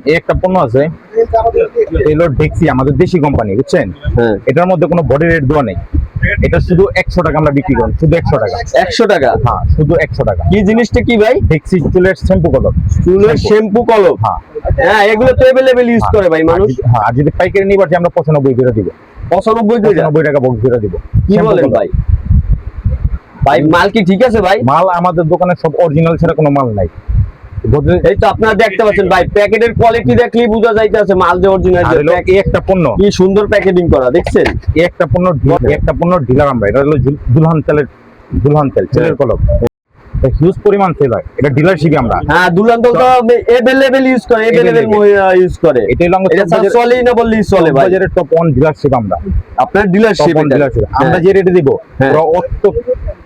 এই একটা পণ্য আছে, এলো ডেক্সি, আমাদের দেশি কোম্পানি, বুঝছেন? এটার মধ্যে কোনো বডি রেট দেওয়া নেই। এটা শুধু 100 টাকা আমরা বিক্রি করি, শুধু 100 টাকা। 100 টাকা? হ্যাঁ, শুধু 100 টাকা। কি জিনিসটা কি ভাই? ডেক্সি চুলের শ্যাম্পু কলম। চুলের শ্যাম্পু কলম? হ্যাঁ হ্যাঁ, এগুলো তো अवेलेबल ইউজ করে ভাই মানুষ। হ্যাঁ, আর যদি পাইকারি নিবার আমরা 95 করে দিব। 95 টাকা বক্স করে দিব। কি বলেন ভাই? ভাই মাল কি ঠিক আছে ভাই? মাল আমাদের দোকানে সব অরিজিনাল ছাড়া কোনো মাল নাই। এই তো আপনারা দেখতে পাচ্ছেন ভাই, প্যাকেটের কোয়ালিটি দেখলেই বোঝা যাইতেছে মাল যে অরিজিনাল। এই একটা পণ্য কি সুন্দর প্যাকেটিং করা, দেখছেন? এই একটা পণ্য ডিলার আমরা। এটা হলো দুলহান তেল, তেলের কলম। হিউজ পরিমাণ সেল হয়, এটা ডিলারশিপে আমরা। হ্যাঁ, দুলহান তেল তো अवेलेबल ইউজ করে, अवेलेबल মহিলা ইউজ করে। এটা হলো এটা চলেই না বললেই চলে ভাই। বাজারের টপ 1 ডিলারশিপ আমরা। আপনার ডিলারশিপ আমরা যে রেটে দিব, পুরো অত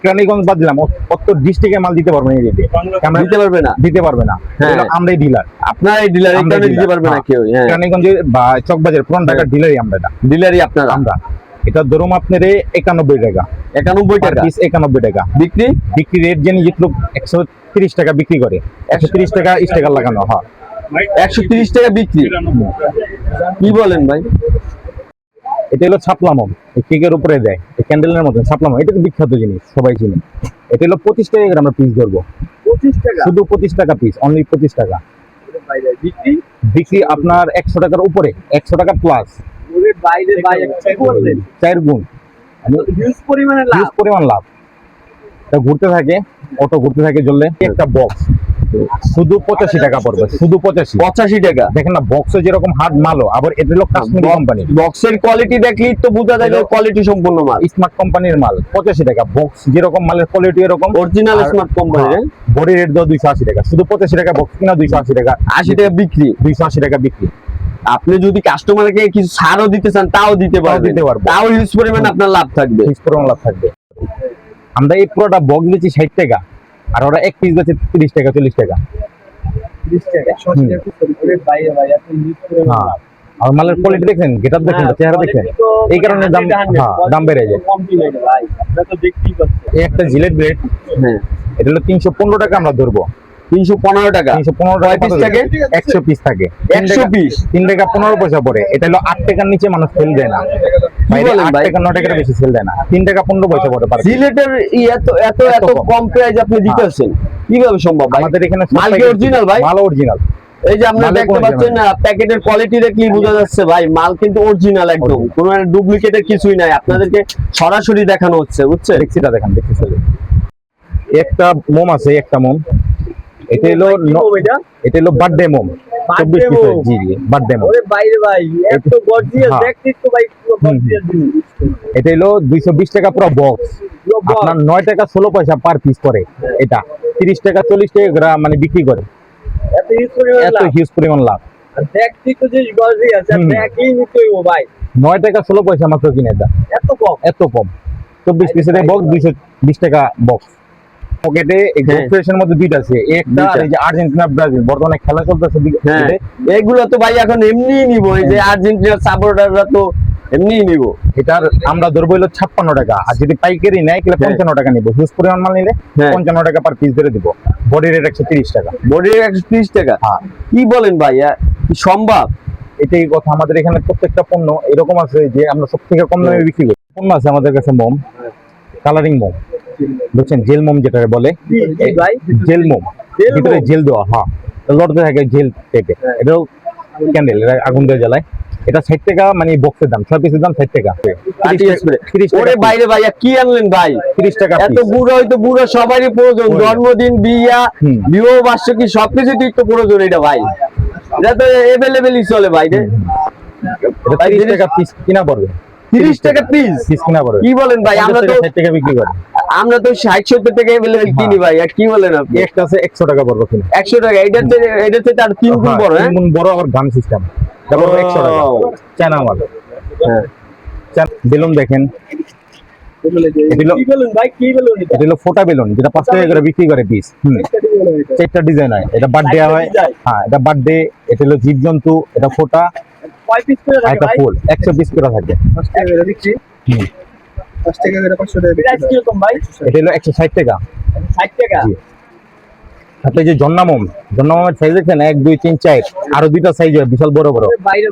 কেরানীগঞ্জ বাদ দিলাম, অত ডিস্ট্রিক্টে মাল দিতে পারবে না। এই রেটে আমরা দিতে পারবে না। আমরাই ডিলার। আপনার এই ডিলার এটা দিতে পারবে না কেউ। হ্যাঁ, কেরানীগঞ্জে বা চকবাজার পুরান ঢাকার ডিলারই আমরা। এটা ডিলারই আপনারা? আমরা। এটা ধরুন আপনার 91 টাকা। 91 টাকা পিস। 91 টাকা বিক্রি রেট। জেনে যেগুলো 130 টাকা বিক্রি করে, 130 টাকা স্টিকার লাগানো হয়। 130 টাকা বিক্রি? কি বলেন ভাই? এটা হলো ছাপলা মোম, কেকের উপরে দেয়, ক্যান্ডেলের মতন ছাপলা মোম। এটা তো বিখ্যাত জিনিস, সবাই চিনে। এটা হলো 25 টাকা করে আমরা পিস ধরবো। 25 টাকা? শুধু 25 টাকা পিস, অনলি 25 টাকা। বিক্রি আপনার 100 টাকার উপরে, 100 টাকা প্লাস। বাইরে ভাই 4 গুণ হিউজ পরিমাণ লাভ। এটা ঘুরতে থাকে, অটো ঘুরতে থাকে জ্বললে। একটা বক্স শুধু 85 টাকা পড়বে, শুধু 85 টাকা। দেখেন না, বক্সে যেরকম হার্ড মালও, আবার এটা হলো কাশ্মীরি কোম্পানি। বক্সের কোয়ালিটি দেখলেই তো বোঝা যায় কোয়ালিটি সম্পন্ন মাল, স্মার্ট কোম্পানির মাল। 85 টাকা বক্স, যেরকম মালের কোয়ালিটি এরকম original smart company. Body rate দাও 280 টাকা, শুধু 85 টাকা বক্স কিনা, 280 টাকা, 80 টাকা বিক্রি, 280 টাকা বিক্রি। আপনি যদি কাস্টমারকে কিছু ছাড়ও দিতে চান তাও দিতে পারবেন, তাও হিউজ পরিমাণ আপনার লাভ থাকবে। আমরা এই পুরোটা বক্স বেচি 60 টাকা, আর ওরা এক পিস বেচে 30 টাকা, 40 টাকা। আর মালের কোয়ালিটি দেখেন, গেটআপ দেখেন, চেহারা দেখেন, এই কারণে দাম বেড়ে যায়। এই একটা জিলেট ব্লেড, এটা হলো 315 টাকা আমরা ধরবো। 315 টাকা? 315 পিস থাকে, 100 পিস থাকে। 100 পিস 3 টাকা 15 পয়সা পড়ে। এটা হলো 8 টাকার নিচে মানুষ সেল দেয় না। 8 টাকা 9 টাকার বেশি সেল দেয় না। 3 টাকা 15 পয়সা পড়ে। জিলেটের এত কম প্রাইস আপনি দিতেছেন, কিভাবে সম্ভব? আমাদের এখানে মাল কি অরিজিনাল ভাই? মাল অরিজিনাল। এই যে আপনারা দেখতে পাচ্ছেন না, প্যাকেটের কোয়ালিটি দেখলেই বোঝা যাচ্ছে ভাই মাল কিন্তু অরিজিনাল একদম, কোনো ডুপ্লিকেটের কিছুই নাই। আপনাদেরকে সরাসরি দেখানো হচ্ছে, বুঝছেন? দেখছিটা দেখেন, দেখছি। একটা মোম আছে, একটা মোম। এটা হলো বার্থডে মোম, 24 পিসের। জি জি, বার্থডে মোম। ওরে বাইরে ভাই, এত গর্জিয়াস দেখতে তো ভাই, পুরো গর্জিয়াস জিনিস। এটা হলো 220 টাকা পুরো বক্স। আপনার 9 টাকা 16 পয়সা পার পিস করে। এটা 30 টাকা 40 টাকা মানে বিক্রি করে। এত হিউজ পরিমাণ লাভ। দেখতে তো যে গর্জিয়াস, দেখেই নিতে হইব ভাই। 9 টাকা 16 পয়সা মাত্র কিনে। এটা এত কম 24 পিসের বক্স, 220 টাকা বক্স। পকেটে এক্সপ্রেশনের মধ্যে দুইটা আছে, একটা আর এই যে আর্জেন্টিনা ব্রাজিল বর্তমানে খেলা চলতেছে। এগুলো তো ভাই এখন এমনিই নিব, এই যে আর্জেন্টিনার সাপোর্টাররা তো এমনিই নিব। এটার আমরা ধরবো হলো 56 টাকা, আর যদি পাইকারি নেয় তাহলে 55 টাকা নিব। হিউজ পরিমাণ মাল নিলে 55 টাকা পার পিস ধরে দিব। বডি রেট 130 টাকা। বডি রেট 130 টাকা? কি বলেন ভাই, কি সম্ভব? এটাই কথা। আমাদের এখানে প্রত্যেকটা পণ্য এরকম আছে যে আমরা সব থেকে কম দামে বিক্রি করি। পণ্য আছে আমাদের কাছে মোম, কালারিং মোম, বুঝছেন? জেল মোম যেটা বলে, জেল মোম, ভিতরে জেল দেওয়া। হ্যাঁ, লড়তে থাকে জেল থেকে। এটাও ক্যান্ডেল, আগুন দিয়ে জ্বালায়। এটা 60 টাকা, মানে বক্সের দাম, 6 পিসের দাম 60 টাকা। 30 টাকা। ওরে বাইরে ভাই, কি আনলেন ভাই? 30 টাকা। এত বুড়ো হয়তো বুড়ো সবারই প্রয়োজন, জন্মদিন, বিয়া, বিবাহ বার্ষিকী সবকিছু তো প্রয়োজন এটা ভাই। এটা তো अवेलेबलই চলে ভাই। রে 30 টাকা পিস কিনা পড়বে। 30 টাকা পিস কিনা পড়বে? কি বলেন ভাই? আমরা তো 60 টাকা বিক্রি করি। আমরা তো 60-70 টাকা अवेलेबल কিনি ভাই। আর কি বলেন আপনি? একটা আছে 100 টাকা পড়বে কিনা। 100 টাকা? এটা তার 3 গুণ বড়। 3 গুণ বড়, আর গান সিস্টেম। তারপর 100 টাকা চায়না মাল। বেলুন দেখেন, এটা হলো ফোটা বেলুন, যেটা 5 টাকা করে বিক্রি করে পিস। 4টা ডিজাইন হয়। এটা বার্থডে হয়। হ্যাঁ, এটা বার্থডে। এটা হলো জীবজন্তু, এটা ফোটা। কয় পিস করে থাকে ভাই? 100 পিস করে থাকে। 5 টাকা করে বিক্রি। 5 টাকা করে 500 টাকা। প্রাইস কি রকম ভাই? এটা হলো 160 টাকা। 60 টাকা? তারপরে যে জন্নামমের সাইজ দেখছেন 1 2 3 4 আরো দুইটা সাইজ হয় বিশাল বড় বড়,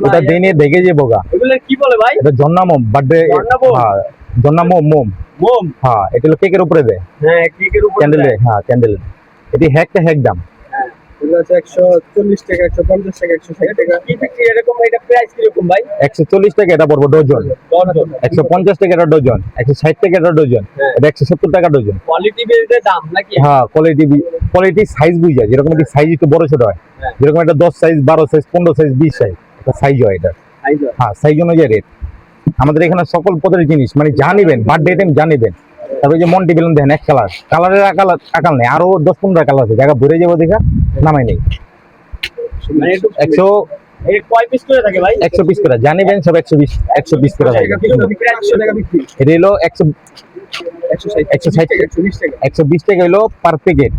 ওটা দেনে দেখে যে বোগা এগুলো কি বলে ভাই? এটা জন্নামম বার্থডে। জন্নামম? হ্যাঁ জন্নামম মোম। মোম? হ্যাঁ এটা হলো কেকের উপরে দেয়, হ্যাঁ কেকের উপর ক্যান্ডেল দেয়। হ্যাঁ ক্যান্ডেল, এটি হ্যাক দাম। এগুলো আছে 140 টাকা, 150 টাকা, 160 টাকা। কি বিক্রি এরকম? এটা প্রাইস কি রকম ভাই? 140 টাকা এটা পড়বে ডজন, ডজন। 150 টাকা এটা ডজন, 160 টাকা এটা ডজন, এটা 170 টাকা ডজন। কোয়ালিটি বেসে দাম নাকি? হ্যাঁ কোয়ালিটি সাইজ বুঝা, যেরকম একটি সাইজ একটু বড় ছোট হয়, যেরকম এটা 10 সাইজ 12 সাইজ 15 সাইজ 20 সাইজ এটা সাইজ হয় এটা। হ্যাঁ সাইজ অনুযায়ী রেট। আমাদের এখানে সকল পদের জিনিস মানে যা নিবেন, বার্থডে আইটেম যা নিবেন। তারপরে যে মন্টি বেলুন দেখেন এক কালারের আকাল নেই, আরো 10-15 কালার আছে, জায়গা ভরে যাবো দেখা নামাই নেই। মানে একটু 100 এই কয় পিস করে থাকে ভাই? 100 পিস করে যা নিবেন সব 100 পিস করে থাকে। টাকা বিক্রি। এটা হলো 160 120 টাকা। 120 টাকা হলো per packet.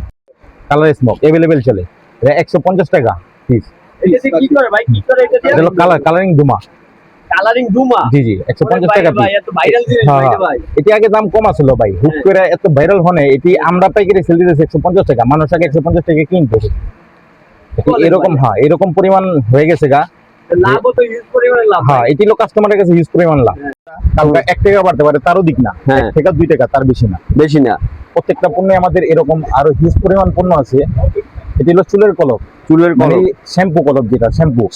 Colour smoke available চলে, এটা 150 টাকা পিস। এটা কি করে ভাই? কি করে এটা দিয়ে? এটা হলো কালারিং ধুমা। কালারিং ডুমা? জি 150 টাকা ভাই পিস। এত ভাইরাল জিনিস হ্যাঁ, ভাই ভাই। এটি আগে দাম কম আছিল ভাই, হুট করে এত ভাইরাল হনে এটি আমরা পাইকারি সেল দিতেছি 150 টাকা, মানুষ আগে 150 টাকা কিনতেছে। এরকম হ্যাঁ এরকম পরিমাণ হয়ে গেছে গা। লাভও তো ইউজ পরিমাণে লাভ। হ্যাঁ এটি হলো কাস্টমারের কাছে হিউজ পরিমাণ লাভ। কালকে 1 টাকা বাড়তে পারে, তারও দিক না, 1 টাকা 2 টাকা তার বেশি না। বেশি না। প্রত্যেকটা পণ্যে আমাদের এরকম আরো হিউজ পরিমাণ পণ্য আছে। এটি হলো চুলের কলপ, মানে শ্যাম্পু কলপ, যেটা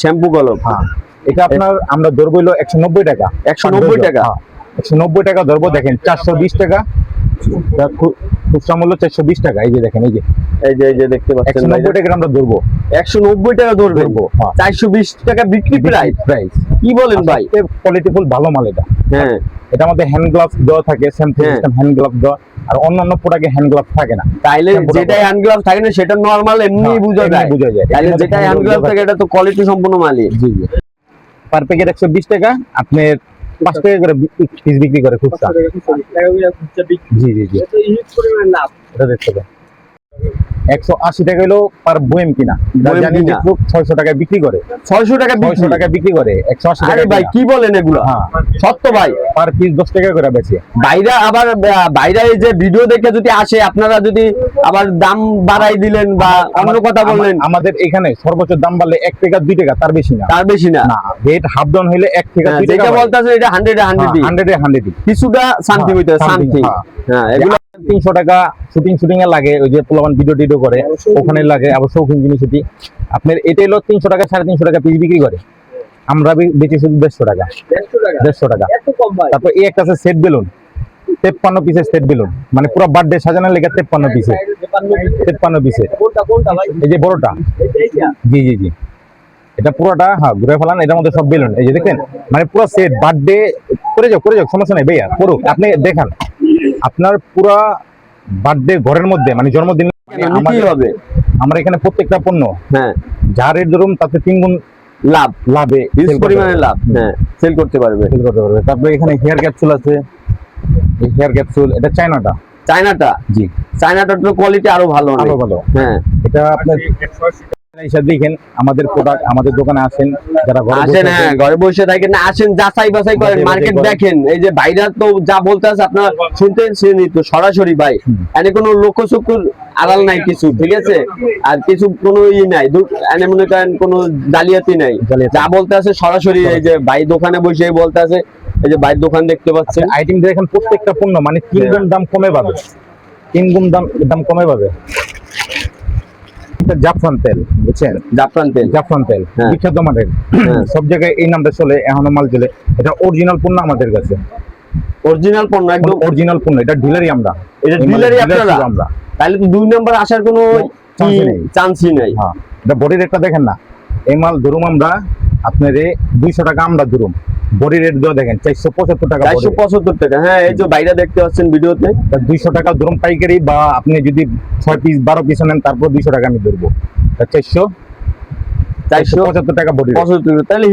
শ্যাম্পু কলম। হ্যাঁ এটা আপনার আমরা ধরবো হলো 190 টাকা। 190 টাকা? 190 টাকা ধরবো। দেখেন 420 টাকা খুচরা মূল্য, 420 টাকা। এই যে দেখেন, এই যে দেখতে পাচ্ছেন 190 টাকা আমরা ধরবো। 190 টাকা ধরবেন? হ্যাঁ। 420 টাকা বিক্রি প্রাইস। কি বলেন ভাই? কোয়ালিটিফুল ভালো মাল এটা। হ্যাঁ এটা আমাদের হ্যান্ড গ্লাভস দেওয়া থাকে, সিস্টেম হ্যান্ড গ্লাভস দেওয়া, আর অন্যান্য প্রোডাক্টে হ্যান্ড গ্লাভস থাকে না। তাইলে যেটা হ্যান্ড গ্লাভস থাকে না সেটা নরমাল এমনি বোঝা যায়। তাইলে যেটা হ্যান্ড গ্লাভস থাকে এটা তো কোয়ালিটি সম্পূর্ণ মালই। জি পার প্যাকেট 120 টাকা। আপনার 5 টাকা করে পিস বিক্রি করে খুচরা। জি এটা ইউজ পরিমাণ লাভ। এটা দেখতে পাবেন 180 টাকা হলো পার বয়েম কিনা, জানি যে 600 টাকায় বিক্রি করে। 600 টাকা বিক্রি করে 180 টাকা। আরে ভাই কি বলেন এগুলো? হ্যাঁ সত্য ভাই। পার পিস 10 টাকা করে বেচে। বাইরা আবার বাইরে এই যে ভিডিও দেখে যদি আসে, আপনারা যদি আবার দাম বাড়াই দিলেন বা অন্য কথা বললেন। আমাদের এখানে সর্বোচ্চ দাম বাড়লে 1 টাকা 2 টাকা, তার বেশি না। না রেট হাফ ডাউন হইলে 1 টাকা 2 টাকা। যেটা বলতাছে এটা 100 কিছুটা সামথিং হইতে সামথিং। হ্যাঁ এগুলো 300 টাকা শুটিং এ লাগে, ওই যে পোলাবান ভিডিও করে ওখানে লাগে, আবার শৌখিন জিনিস এটি। আপনার এটা হলো 300 টাকা 350 টাকা পিস বিক্রি করে, আমরা বেচি শুধু 150 টাকা। 150 টাকা। তারপর এই একটা আছে সেট বেলুন, 53 পিসের সেট বেলুন, মানে পুরো বার্থডে সাজানোর লেগে 53 পিসের। এই যে বড়টা। জি এটা পুরোটা। হ্যাঁ ঘুরে ফেলান, এটার মধ্যে সব বেলুন। এই যে দেখেন, মানে পুরো সেট বার্থডে করে যাও সমস্যা নেই ভাইয়া, করুক। আপনি দেখান আপনার পুরো বার্থডে ঘরের মধ্যে, মানে জন্মদিন হবে। আমরা এখানে প্রত্যেকটা পণ্য যা রেট ধরুন তাতে 3 গুণ লাভে হিউজ পরিমাণে লাভ সেল করতে পারবে। তারপরে এখানে হেয়ার ক্যাপসুল আছে। এই হেয়ার ক্যাপসুল এটা চায়নাটা। জি চায়নাটার তো কোয়ালিটি আরো ভালো। হ্যাঁ এটা আপনার হিসাব দেখেন, আমাদের প্রোডাক্ট আমাদের দোকানে আসেন, যারা ঘরে বসে থাকেন না, আসেন যাচাই বাছাই করেন, মার্কেট দেখেন। এই যে বাইরে তো যা বলতে আছে আপনারা শুনতেছেন তো সরাসরি ভাই, এনে কোনো লোকচক্ষুর আড়াল নাই কিছু, ঠিক আছে? আর কিছু কোনো নাই, এনে মনে করেন কোনো জালিয়াতি নাই, যা বলতে আছে সরাসরি। এই যে ভাই দোকানে বসে বলতে আছে, এই যে ভাই দোকান দেখতে পাচ্ছেন, আইটেম দেখেন প্রত্যেকটা পণ্য মানে 3 গুণ দাম কমে পাবে, 3 গুণ দাম কমে পাবে। জাফরান তেল, বুঝছেন? জাফরান তেল বিখ্যাত মানের, সব জায়গায় এই নামটা চলে, এখনো মাল চলে। এটা অরিজিনাল পণ্য আমাদের কাছে, অরিজিনাল পণ্য, একদম অরিজিনাল পণ্য। এটা ডিলারই আমরা, আমরা। তাহলে তো 2 নাম্বার আসার কোনো চান্সই নাই। হ্যাঁ এটা বডি রেটটা দেখেন না, এই মাল ধরুম আমরা আপনার 200 টাকা আমরা ধরুম, বডি রেট দেওয়া দেখেন 475 টাকা। 475 টাকা। হ্যাঁ এই যে বাইরে দেখতে পাচ্ছেন ভিডিওতে, 200 টাকা ধরুন পাইকারি, বা আপনি যদি 6 পিস 12 পিস নেন তারপর 200 টাকা আমি ধরবো। 475 টাকা বডি। তাহলে